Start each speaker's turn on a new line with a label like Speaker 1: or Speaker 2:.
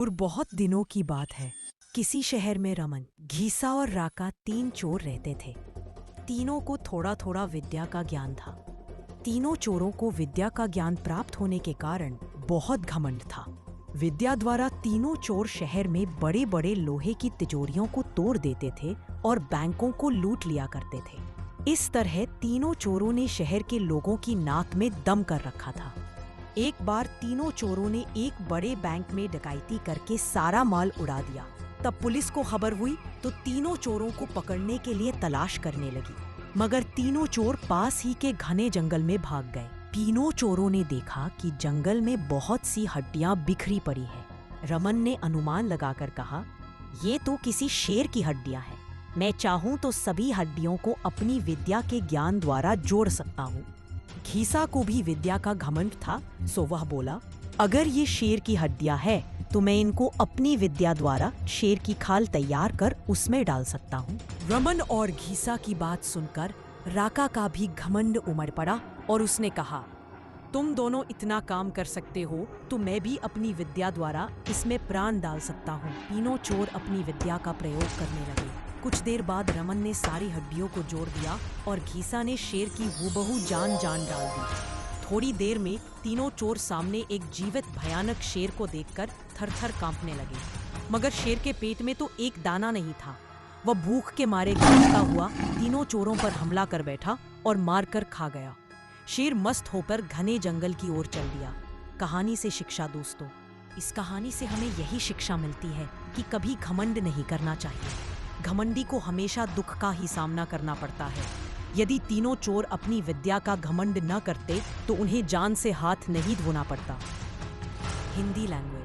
Speaker 1: और बहुत दिनों की बात है। किसी शहर में रमन, घीसा और राका तीन चोर रहते थे। तीनों को थोड़ा थोड़ा विद्या का ज्ञान था। तीनों चोरों को विद्या का ज्ञान प्राप्त होने के कारण बहुत घमंड था। विद्या द्वारा तीनों चोर शहर में बड़े बड़े लोहे की तिजोरियों को तोड़ देते थे और बैंकों को लूट लिया करते थे। इस तरह तीनों चोरों ने शहर के लोगों की नाक में दम कर रखा था। एक बार तीनों चोरों ने एक बड़े बैंक में डकैती करके सारा माल उड़ा दिया। तब पुलिस को खबर हुई तो तीनों चोरों को पकड़ने के लिए तलाश करने लगी, मगर तीनों चोर पास ही के घने जंगल में भाग गए। तीनों चोरों ने देखा कि जंगल में बहुत सी हड्डियां बिखरी पड़ी है। रमन ने अनुमान लगाकर कहा, ये तो किसी शेर की हड्डियां हैं। मैं चाहूं तो सभी हड्डियों को अपनी विद्या के ज्ञान द्वारा जोड़ सकता हूँ। घीसा को भी विद्या का घमंड था, सो वह बोला, अगर ये शेर की हड्डियां है तो मैं इनको अपनी विद्या द्वारा शेर की खाल तैयार कर उसमें डाल सकता हूँ। रमन और घीसा की बात सुनकर राका का भी घमंड उमड़ पड़ा और उसने कहा, तुम दोनों इतना काम कर सकते हो तो मैं भी अपनी विद्या द्वारा इसमें प्राण डाल सकता हूँ। तीनों चोर अपनी विद्या का प्रयोग करने लगे। कुछ देर बाद रमन ने सारी हड्डियों को जोड़ दिया और घीसा ने शेर की हूबहू जान डाल दी। थोड़ी देर में तीनों चोर सामने एक जीवित भयानक शेर को देखकर थर-थर कांपने लगे, मगर शेर के पेट में तो एक दाना नहीं था। वह भूख के मारे गरजता हुआ तीनों चोरों पर हमला कर बैठा और मारकर खा गया। शेर मस्त होकर घने जंगल की ओर चल दिया। कहानी से शिक्षा दोस्तों, इस कहानी से हमें यही शिक्षा मिलती है कि कभी घमंड नहीं करना चाहिए। घमंडी को हमेशा दुख का ही सामना करना पड़ता है। यदि तीनों चोर अपनी विद्या का घमंड न करते तो उन्हें जान से हाथ नहीं धोना पड़ता। हिंदी लैंग्वेज।